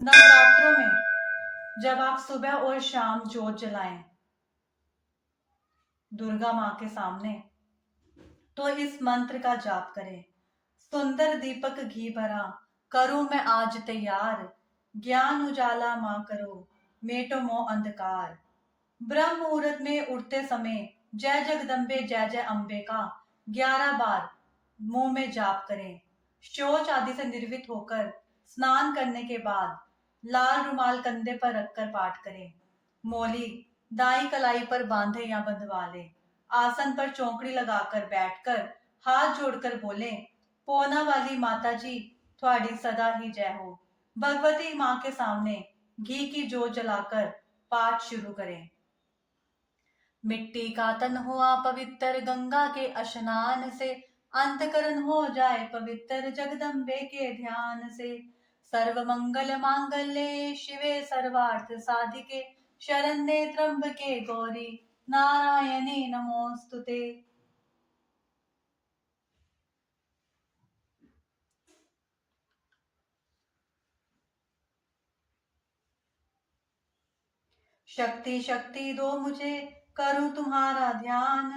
नवरात्रों में जब आप सुबह और शाम जोत जलाएं दुर्गा माँ के सामने, तो इस मंत्र का जाप करें। सुंदर दीपक घी भरा, करूं मैं आज तैयार। ज्ञान उजाला माँ करो, मेटो मोह अंधकार। ब्रह्म मुहूर्त में उठते समय जय जगदम्बे जय जय अम्बे का 11 बार मुंह में जाप करें। शौच आदि से निर्वित होकर स्नान करने के बाद लाल रुमाल कंधे पर रखकर पाठ करें। मौली दाई कलाई पर बांधे या बंधवा ले। आसन पर चौकड़ी लगाकर बैठकर हाथ जोड़कर बोले, पौना वाली माता जी थोड़ी सदा ही जय हो। भगवती माँ के सामने घी की जोत जलाकर पाठ शुरू करें। मिट्टी का तन हुआ पवित्र गंगा के स्नान से, अंतकरण हो जाए पवित्र जगदम्बे के ध्यान से। सर्व मंगल मांगल्ये शिवे सर्वार्थ साधिके, शरण्ये त्र्यंबके गौरी नारायणी नमोस्तुते। शक्ति शक्ति दो मुझे, करूं तुम्हारा ध्यान।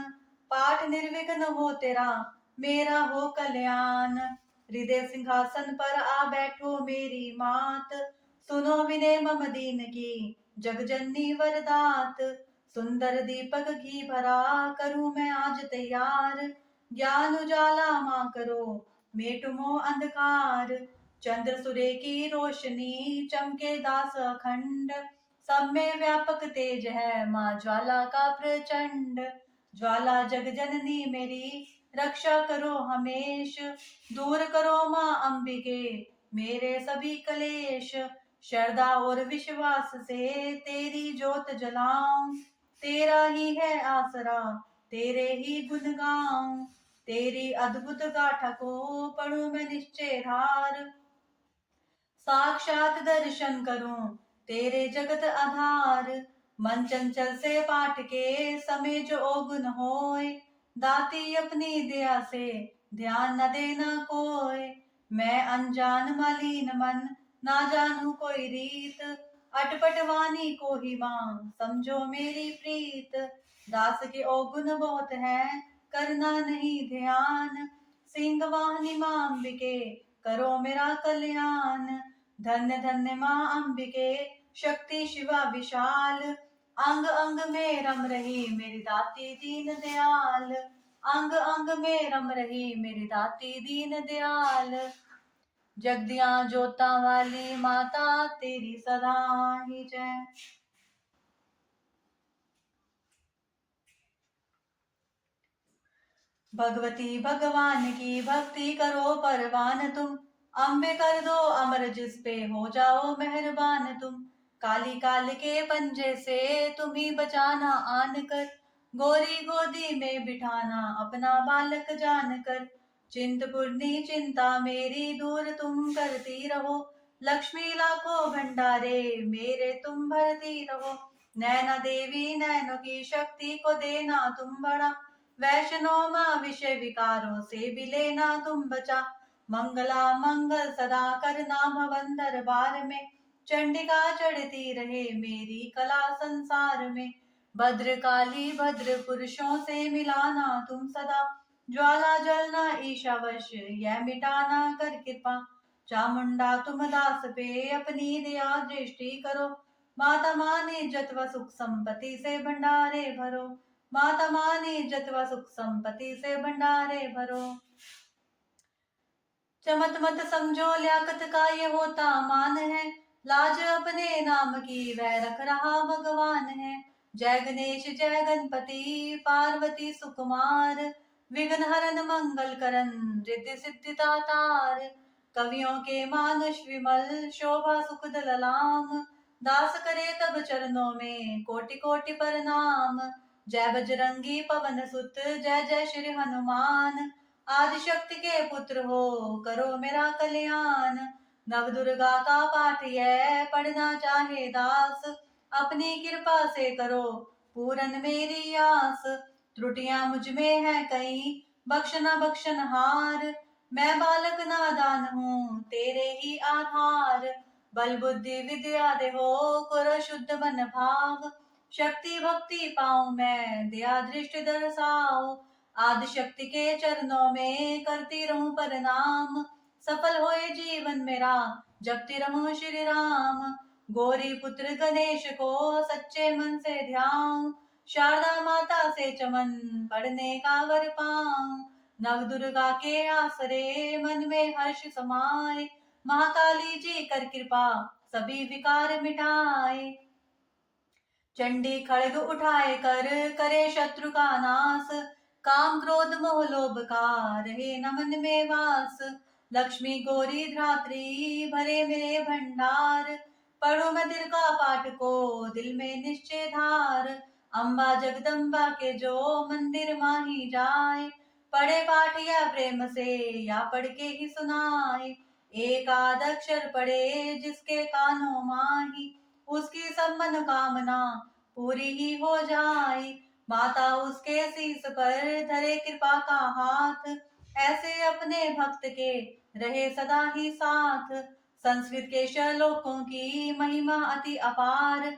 पाठ निर्विघ्न हो तेरा, मेरा हो कल्याण। हृदय सिंहासन पर आ बैठो मेरी मात, सुनो विनय मम दीन की जगजननी वरदात। सुंदर दीपक घी भरा, करूं मैं आज तैयार। ज्ञान उजाला माँ करो, मेट मोह अंधकार। चंद्र सूर्य की रोशनी चमके दास अखंड, सब में व्यापक तेज है माँ ज्वाला का प्रचंड। ज्वाला जग जननी मेरी, रक्षा करो हमेश। दूर करो माँ अंबिके मेरे सभी कलेश। श्रद्धा और विश्वास से तेरी जोत जलाऊं, तेरा ही है आसरा तेरे ही गुण गाऊं। तेरी अद्भुत गाथा को पढ़ूं मैं निश्चय हार, साक्षात दर्शन करूं तेरे जगत आधार। मन चंचल से पाठ के समय जो ओगुन होए, दाती अपनी दया से ध्यान न देना कोय। मैं अनजान मलिन मन ना जानू कोई रीत, अटपट वाणी को ही मां समझो मेरी प्रीत। दास के ओगुन बहुत है करना नहीं ध्यान, सिंह वाहनी मां अंबिके करो मेरा कल्याण। धन्य धन्य माँ अंबिके शक्ति शिवा विशाल, अंग अंग में रम रही मेरी दाती दीन दयाल। अंग अंग में रम रही मेरी दाती दीन दयाल। जगदियां जोता वाली माता तेरी सदा ही जय। भगवती भगवान की भक्ति करो परवान तुम, अम्बे कर दो अमर जिस पे हो जाओ मेहरबान तुम। काली काल के पंजे से तुम ही बचाना आन कर, गोरी गोदी में बिठाना अपना बालक जान कर। चिंतपूर्णी चिंता मेरी दूर तुम करती रहो, लक्ष्मी लाखों भंडारे मेरे तुम भरती रहो। नैना देवी नैनों की शक्ति को देना तुम बड़ा, वैष्णो माँ विषय विकारों से भी लेना तुम बचा। मंगला मंगल सदा करना भवन दरबार में, चंडिका चढ़ती रहे मेरी कला संसार में। भद्र काली भद्र पुरुषों से मिलाना तुम सदा, ज्वाला जलना ईशावश यह मिटाना कर कृपा। चामुंडा तुम दास पे अपनी दया दृष्टि करो, माता माने जत व सुख संपत्ति से भंडारे भरो। माता माने जत व सुख संपत्ति से भंडारे भरो। चमत मत समझो लियाकत का ये होता मान है, लाज अपने नाम की वह रख रहा भगवान है। जय गणेश जय गणपति पार्वती सुकुमार, विघ्न हरन मंगल करन रिद्धि सिद्धि दातार। कवियों के मानुष विमल शोभा सुख दललाम, दास करे तब चरणों में कोटि कोटि प्रणाम। जय बजरंगी पवन सुत जय जय श्री हनुमान, आदिशक्ति के पुत्र हो करो मेरा कल्याण। नव दुर्गा का पाठ यह पढ़ना चाहे दास, अपनी कृपा से करो पूरन मेरी आस। त्रुटियां मुझ में है कई बख्शना बख्शनहार, मैं बालक नादान हूँ तेरे ही आधार। बल बुद्धि विद्या देहो करो शुद्ध मन भाव। शक्ति भक्ति पाऊं मैं दया दृष्टि दर्शाओ। आदि शक्ति के चरणों में करती रहूं प्रणाम। सफल होए जीवन मेरा जपती रहूं श्री राम। गौरी पुत्र गणेश को सच्चे मन से ध्यान। शारदा माता से चमन पढ़ने का वर पाऊं। नव दुर्गा के आसरे मन में हर्ष समाए। महाकाली जी कर कृपा सभी विकार मिटाए। चंडी खड़ग उठाए कर करे शत्रु का नाश। काम क्रोध मोह लोभ का रहे न मन में वास। लक्ष्मी गौरी धात्री भरे मेरे भंडार। पढ़ो मैं दिल का पाठ को दिल में निश्चय धार। अम्बा जगदम्बा के जो मंदिर माही जाए। पढ़े पाठ या प्रेम से या पढ़ के ही सुनाए। एक आध अक्षर पढ़े जिसके कानों माही। उसकी सब मनोकामना पूरी ही हो जाए। माता उसके शीस पर धरे कृपा का हाथ। ऐसे अपने भक्त के रहे सदा ही साथ। संस्कृत के श्लोकों की महिमा अति अपार।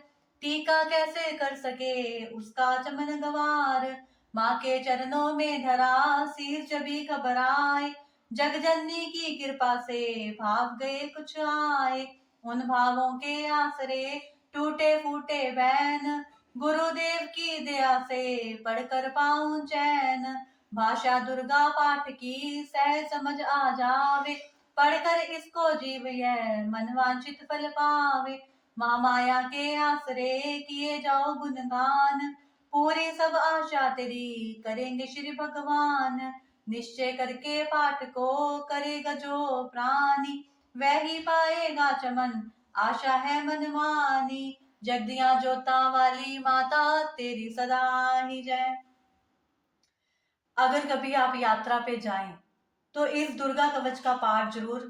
टीका कैसे कर सके उसका चमन गवार। माँ के चरणों में धरा शीर जभी घबराए। जग जननी की कृपा से भाव गए कुछ आए। उन भावों के आसरे टूटे फूटे बैन। गुरुदेव की दया से पढ़कर पाऊं चैन। भाषा दुर्गा पाठ की सहज समझ आ जावे। पढ़कर इसको जीव यह मनवांचित फल पावे। महामाया के आसरे किए जाओ गुणगान। पूरी सब आशा तेरी करेंगे श्री भगवान। निश्चय करके पाठ को करेगा जो प्राणी। वह ही पाएगा चमन आशा है मनमानी। जगदियां जोता वाली माता तेरी सदा ही जय। अगर कभी आप यात्रा पे जाएं तो इस दुर्गा कवच का पाठ जरूर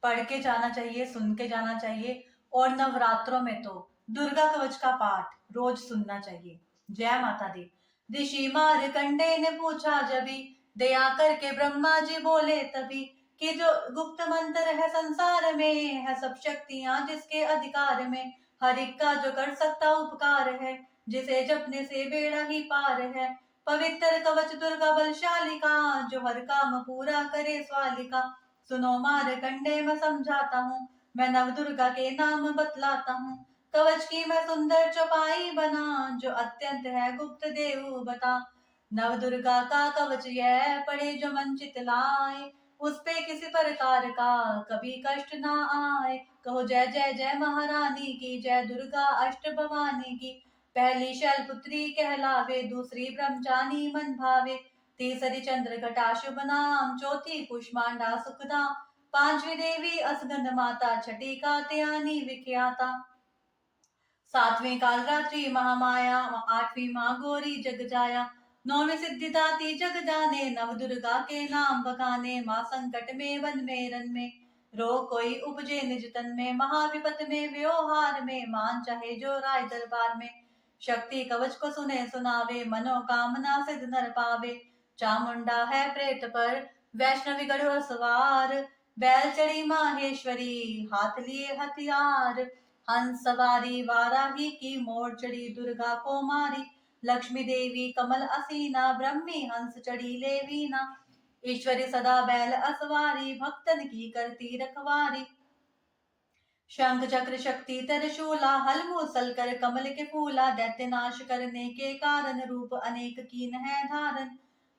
पढ़ के जाना चाहिए, सुन के जाना चाहिए। और नवरात्रों में तो दुर्गा कवच का पाठ रोज सुनना चाहिए। जय माता दी। ऋषि मारकंडे ने पूछा जभी, दया करके ब्रह्मा जी बोले तभी, कि जो गुप्त मंत्र है संसार में है सब शक्तियां जिसके अधिकार में। हर एक का जो कर सकता उपकार है, जिसे जपने से बेड़ा ही पार है। पवित्र कवच दुर्गा बलशाली का, जो हर काम पूरा करे स्वालिका। सुनो मारकंडे मैं समझाता हूँ, मैं नव दुर्गा के नाम बतलाता हूँ। कवच की मैं सुंदर चौपाई बना, जो अत्यंत है गुप्त देव बता। नव दुर्गा का कवच यह पढ़े जो मन चित लाए। उस पे किसी प्रकार का कभी कष्ट ना आए। कहो जय जय जय महारानी की, जय दुर्गा अष्ट भवानी की। पहली शैलपुत्री कहलावे, दूसरी ब्रह्मचारी मन भावे। तीसरी चंद्र घटा शुभ नाम, चौथी कुष्मांडा सुखदा। पांचवी देवी असगंध माता, छठी कात्यायनी विख्याता। सातवीं कालरात्रि महामाया, आठवीं माँ गौरी जग जाया। नौवीं सिद्धिदाती जग जाने, नव दुर्गा के नाम बखाने। माँ संकट में वन में रन में, रोग कोई उपजे निज तन में। महाविपत में व्यवहार में, मान चाहे जो राय दरबार में। शक्ति कवच को सुने सुनावे, मनोकामना सिद्ध नर पावे। चामुंडा है प्रेत पर, वैष्णवी गढ़ सवार। बैल चढ़ी माहेश्वरी, हाथ लिए हथियार। हंस सवारी वाराही की, मोर चढ़ी दुर्गा को मारी। लक्ष्मी देवी कमल असीना, ब्रह्मी हंस चढ़ी लेवीना। ईश्वरी सदा बैल असवारी, भक्तन की करती रखवारी। शंख चक्र शक्ति त्रिशूला, हल मूसल कर कमल के फूला। दैत्य नाश करने के कारण, रूप अनेक कीन है धारण।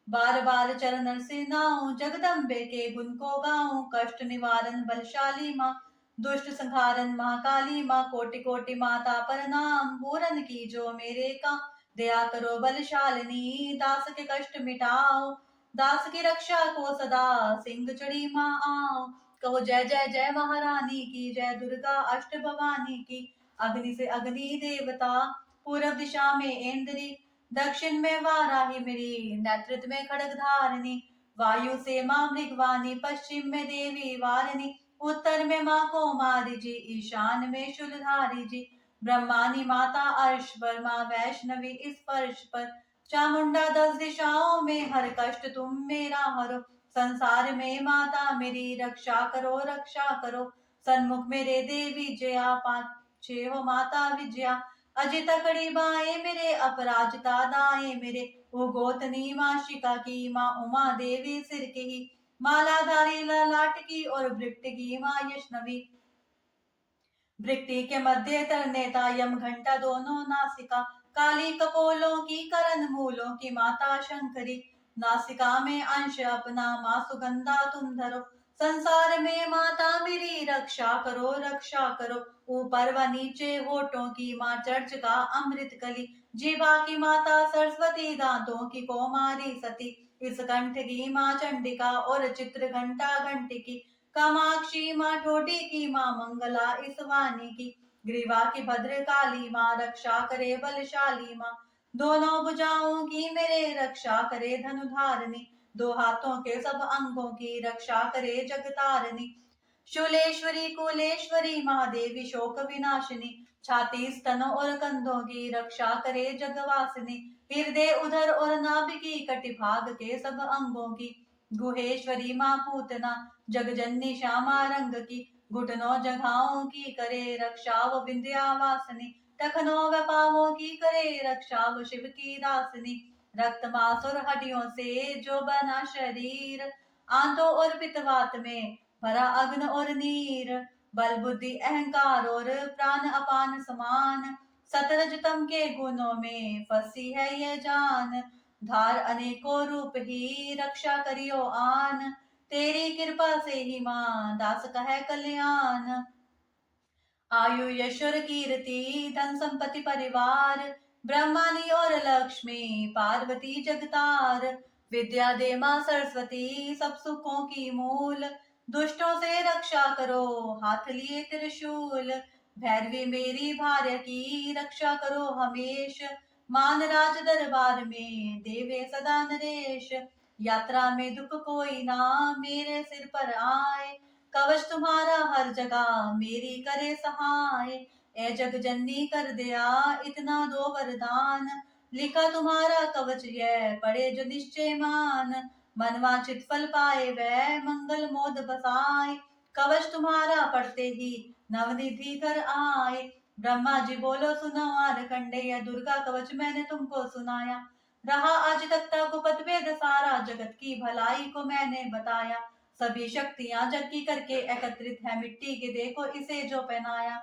बार बार चरण से नाऊं, जगदम्बे के गुण को गाऊं। कष्ट निवारण बलशाली माँ, दुष्ट संहारन महाकाली माँ। कोटि कोटि माता प्रणाम, पूरन की जो मेरे का। दया करो बलशालिनी, दास के कष्ट मिटाओ। दास की रक्षा को सदा सिंह चढ़ी माँ आओ। कहो जय जय जय महारानी की, जय दुर्गा अष्ट भवानी की। अग्नि से अग्नि देवता, पूर्व दिशा में इंद्री। दक्षिण में वाराही मेरी, नेतृत्व में खड़ग धारिणी। वायु से माँ मृगवानी, पश्चिम में देवी वारिणी। उत्तर में माँ कौमारी जी, ईशान में शूलधारी जी। ब्रह्मानी माता अर्श पर, माँ वैष्णवी इस फर्श पर। चामुंडा 10 दिशाओं में, हर कष्ट तुम मेरा हरो। संसार में माता मेरी, रक्षा करो रक्षा करो। सन्मुख मेरे देवी जया, पाछे हो माता विजया। अजित कड़ी बाएं मेरे, अपराजिता दाएं मेरे। वो गोतनी माँ शिका की, माँ उमा देवी सिर की। मालाधारी ललाट की, और भृक्ट की माँ यशनवी। भृक्ति के मध्य तरनेता, यम घंटा दोनों नासिका। काली कपोलों की, करण मूलों की माता शंकरी। नासिका में अंश अपना, माँ सुगंधा तुम धरो। संसार में माता मेरी, रक्षा करो रक्षा करो। ऊपर व नीचे होठों की माँ, चर्च का अमृत कली। जीवा की माता सरस्वती, दांतों की कौमारी सती। इस कंठ की माँ चंडिका, और चित्र घंटा घंटी की। कामाक्षी माँ, ठोडी की माँ मंगला, इस वाणी की। ग्रीवा की भद्र काली माँ, रक्षा करे बलशाली माँ। दोनों भुजाओं की मेरे, रक्षा करे धनुधारिणी। दो हाथों के सब अंगों की, रक्षा करे जगतारिणी। शूलेश्वरी कुलेश्वरी महादेवी, शोक विनाशिनी। छाती स्तनों और कंधों की, रक्षा करे जगवासिनी। हृदय उदर और नाभि की, कटिभाग के सब अंगों की। गुहेश्वरी माँ पूतना, जगजननी श्यामा रंग की। घुटनों जघाओं की करे, रक्षा वो विंध्यावासिनी। टखनों व पांवों की करे, रक्षा वो शिव की दासिनी। रक्त मांस और हड्डियों से जो बना शरीर, आंतों और पित्तवात में भरा अग्न और नीर। बल बुद्धि अहंकार और प्राण अपान समान, सतरज तम के गुणों में फंसी है ये जान। धार अनेकों रूप ही, रक्षा करियो आन। तेरी कृपा से ही मां, दास का है कल्याण। आयु यश और कीर्ति, धन संपत्ति परिवार। ब्रह्मानी और लक्ष्मी, पार्वती जगतार। विद्या दे मां सरस्वती, सब सुखों की मूल। दुष्टों से रक्षा करो, हाथ लिए त्रिशूल। भैरवी मेरी भार्य की, रक्षा करो हमेश। मान राज दरबार में, देवे सदा नरेश। यात्रा में दुख कोई ना, मेरे सिर पर आए। कवच तुम्हारा हर जगह, मेरी करे सहाय। ए जग जननी कर दिया, इतना दो वरदान। लिखा तुम्हारा कवच यह, पढ़े जो निश्चय मान। मनवांचित फल पाए वह, मंगल मोद बसाए। कवच तुम्हारा पढ़ते ही, नवनिधि घर आए। ब्रह्मा जी बोलो सुनो मारकंडे, यह दुर्गा कवच मैंने तुमको सुनाया। रहा आज तक गुपत वेद सारा, जगत की भलाई को मैंने बताया। सभी शक्तियां जग की करके एकत्रित है, मिट्टी के देखो इसे जो पहनाया।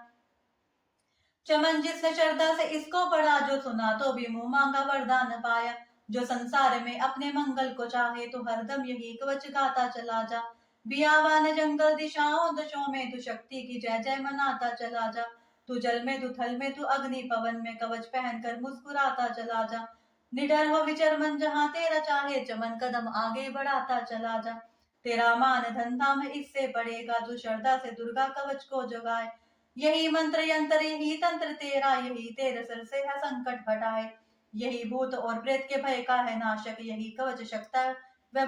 चमन जिसने श्रद्धा से इसको पढ़ा, जो सुना तो भी मुंह मांगा वरदान पाया। जो संसार में अपने मंगल को चाहे, तो हरदम यही कवच गाता चला जा। बियावान जंगल दिशाओं दशों में, तू शक्ति की जय जय मनाता चला जा। तू जल में, तू थल में, तू अग्नि पवन में, कवच पहनकर मुस्कुराता चला जा। निडर हो विचर मन, जहाँ तेरा चाहे, चमन कदम आगे बढ़ाता चला जा। तेरा मान धंधा में इससे बढ़ेगा, जो श्रद्धा से दुर्गा कवच को जगाए। यही मंत्र यंत्र, यही तंत्र तेरा, यही तेरे सर से है संकट हटाए। यही भूत और प्रेत के भय का है नाशक, यही कवच शक्ता वह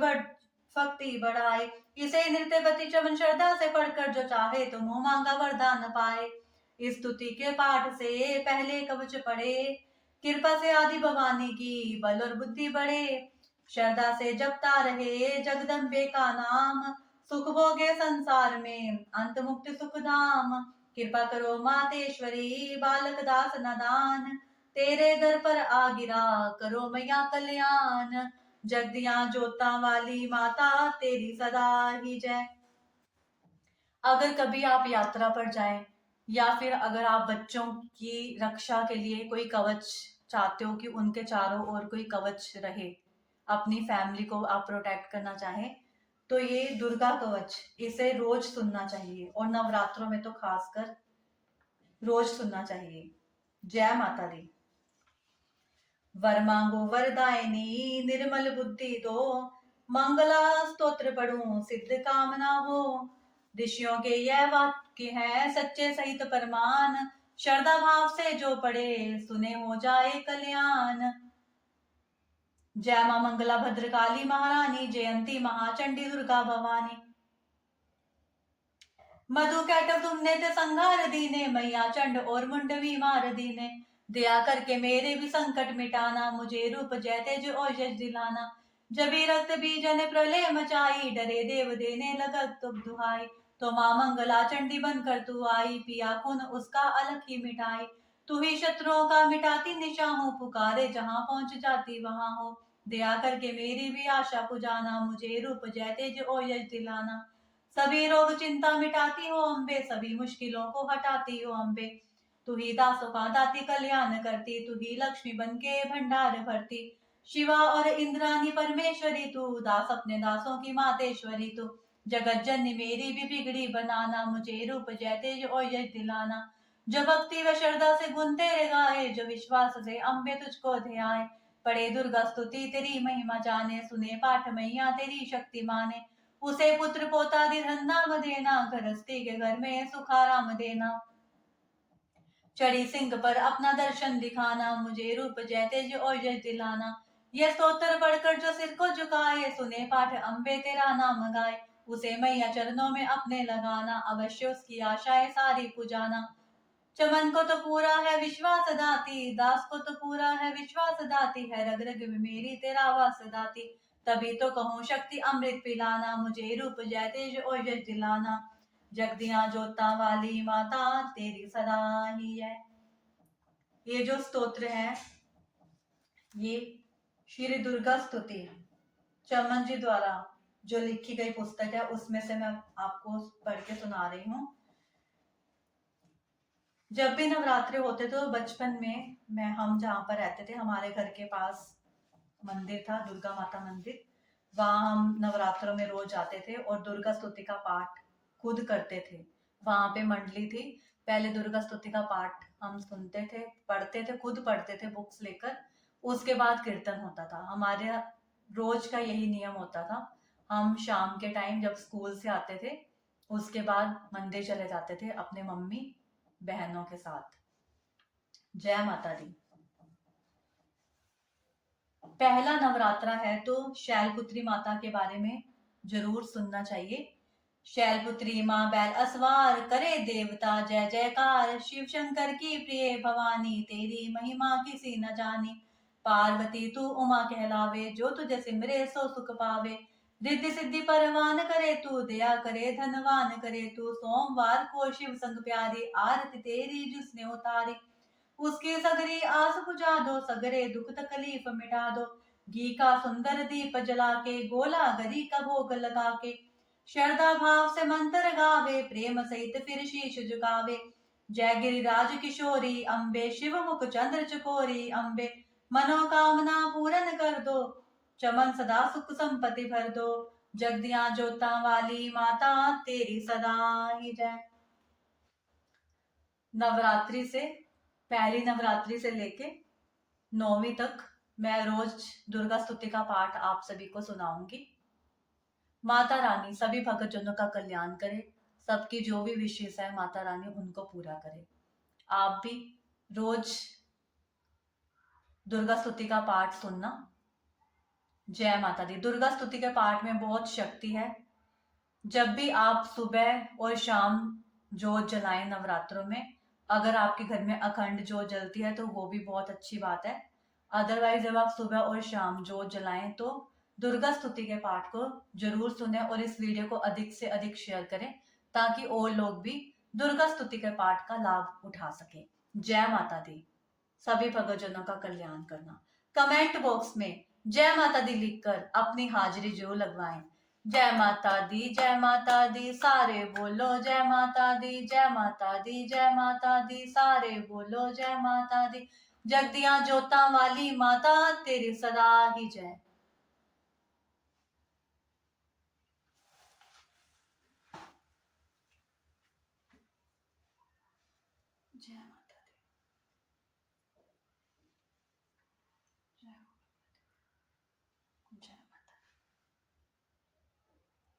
भक्ति बढ़ाए। इसे नृत्य गति चमन श्रद्धा से पढ़कर, जो चाहे तो मुंह मांगा वरदान पाए। इस स्तुति के पाठ से पहले कवच पढ़े, कृपा से आदि भवानी की बल और बुद्धि बढ़े। श्रद्धा से जपता रहे जगदम्बे का नाम, सुख भोगे संसार में, अंत मुक्ति सुख धाम। कृपा करो मातेश्वरी, बालक दास नदान। तेरे दर पर आ गिरा, करो मैया कल्याण। जगदियां जोता वाली माता, तेरी सदा ही जय। अगर कभी आप यात्रा पर जाएं, या फिर अगर आप बच्चों की रक्षा के लिए कोई कवच चाहते हो कि उनके चारों ओर कोई कवच रहे, अपनी फैमिली को आप प्रोटेक्ट करना चाहें, तो ये दुर्गा कवच, इसे रोज सुनना चाहिए, और नवरात्रों में तो खासकर रोज सुनना चाहिए। जय माता दी। वर मांगो वरदायिनी, निर्मल बुद्धि दो। मंगला स्तोत्र पढ़ूं, सिद्ध कामना हो। ऋषियों के यह वाक्य है, सच्चे सहित परमान। श्रद्धा भाव से जो पढ़े, सुने हो जाए कल्याण। जय मां मंगला भद्रकाली महारानी, जयंती महाचंडी दुर्गा भवानी। मधु कैटव तुमने ते संहार दीने, मैया चंड और मुंडवी मार दीने। दया करके मेरे भी संकट मिटाना, मुझे रूप जय तेज ओजस दिलाना। जबी रक्त बीजन प्रलय मचाई, डरे देव देने लगत तुम दुहाई। तो माँ मंगला चंडी बनकर तू आई, पिया खून उसका अलग ही मिठाई। तू ही शत्रुओं का मिटाती निशाहों, पुकारे जहां पहुंच जाती वहां हो। दया करके मेरी भी आशा पुजाना, मुझे रूप जय तेज ओ यश दिलाना। सभी रोग चिंता मिटाती हो अम्बे, सभी मुश्किलों को हटाती हो अम्बे। तू ही दासों का दाती कल्याण करती, तू ही लक्ष्मी बन के भंडार भरती। शिवा और इंद्रानी परमेश्वरी तू, दास अपने दासों की मातेश्वरी तू। जगत जननी मेरी भी बिगड़ी बनाना, मुझे रूप जय तेज और यश दिलाना। जो भक्ति व श्रद्धा से गुण तेरे गाए, जो विश्वास से अम्बे तुझको ध्याए। पढ़े दुर्गा स्तुति तेरी महिमा जाने, सुने पाठ मैया तेरी शक्ति माने। उसे पुत्र पोता दी धन नाम देना, गृहस्थी के घर में सुखाराम देना। चढ़ी सिंह पर अपना दर्शन दिखाना, मुझे रूप जय तेज और यश दिलाना। यह स्तोत्र पढ़कर जो सिर को झुकाए, सुने पाठ अम्बे तेरा नाम गाए। उसे मैया चरणों में अपने लगाना, अवश्य उसकी आशाएं सारी पुजाना। चमन को तो पूरा है विश्वास दाती, दास को तो पूरा है विश्वास दाती है। रग रग में मेरी तेरा वास दाती, तभी तो कहूँ शक्ति अमृत पिलाना, मुझे रूप जय तेज और यश दिलाना। जगदियां जोता वाली माता तेरी सदा ही है। ये जो स्तोत्र है ये श्री दुर्गा स्तुति चमन जी द्वारा जो लिखी गई पुस्तक है, उसमें से मैं आपको पढ़ के सुना रही हूँ। जब भी नवरात्रे होते तो बचपन में हम जहाँ पर रहते थे, हमारे घर के पास मंदिर था, दुर्गा माता मंदिर। वहां हम नवरात्रों में रोज जाते थे और दुर्गा स्तुति का पाठ खुद करते थे। वहां पे मंडली थी, पहले दुर्गा स्तुति का पाठ हम सुनते थे, पढ़ते थे, खुद पढ़ते थे बुक्स लेकर। उसके बाद कीर्तन होता था। हमारे रोज का यही नियम होता था। हम शाम के टाइम जब स्कूल से आते थे, उसके बाद मंदिर चले जाते थे अपने मम्मी बहनों के साथ। जय माता दी। पहला नवरात्रा है तो शैलपुत्री माता के बारे में जरूर सुनना चाहिए। शैलपुत्री माँ बैल असवार, करे देवता जय जयकार। शिव शंकर की प्रिय भवानी, तेरी महिमा किसी न जानी। पार्वती तू उमा कहलावे, जो तुझे सिमरे सो सुख पावे। रिद्धि सिद्धि परवान करे तू, दया करे धनवान करे तू। सोमवार को शिव संग प्यारी, आरती तेरी जिसने उतारी। उसकी सगरी आस बुझा दो, सगरे दुख तकलीफ मिटा दो। घी का सुंदर दीप जला के, गोला गरी का भोग लगा के। श्रद्धा भाव से मंत्र गावे, प्रेम सहित फिर शीश झुकावे। जय गिरिराज किशोरी अम्बे, शिव मुख चंद्र चकोरी अम्बे। मनोकामना पूर्ण कर दो, चमन सदा सुख संपत्ति भर दो। जगदियां जोता वाली माता तेरी सदा ही जय। नवरात्रि से, पहली नवरात्रि से लेके 9वीं तक मैं रोज दुर्गा स्तुति का पाठ आप सभी को सुनाऊंगी। माता रानी सभी भक्तजनों का कल्याण करे, सबकी जो भी विशेष है माता रानी उनको पूरा करे। आप भी रोज दुर्गा स्तुति का पाठ सुनना। जय माता दी। दुर्गा स्तुति के पाठ में बहुत शक्ति है। जब भी आप सुबह और शाम जोत जलाएं नवरात्रों में, अगर आपके घर में अखंड जोत जलती है तो वो भी बहुत अच्छी बात है। अदरवाइज जब आप सुबह और शाम जोत जलाएं तो दुर्गा स्तुति के पाठ को जरूर सुने और इस वीडियो को अधिक से अधिक शेयर करें, ताकि और लोग भी दुर्गा स्तुति के पाठ का लाभ उठा सके। जय माता दी। सभी भक्तजनों का कल्याण करना। कमेंट बॉक्स में जय माता दी लिखकर अपनी हाजिरी जरूर लगवाएं। जय माता दी, जय माता दी, सारे बोलो जय माता दी, जय माता दी, जय माता दी, सारे बोलो जय माता दी। जगदियां जोता वाली माता तेरी सदा ही जय। जय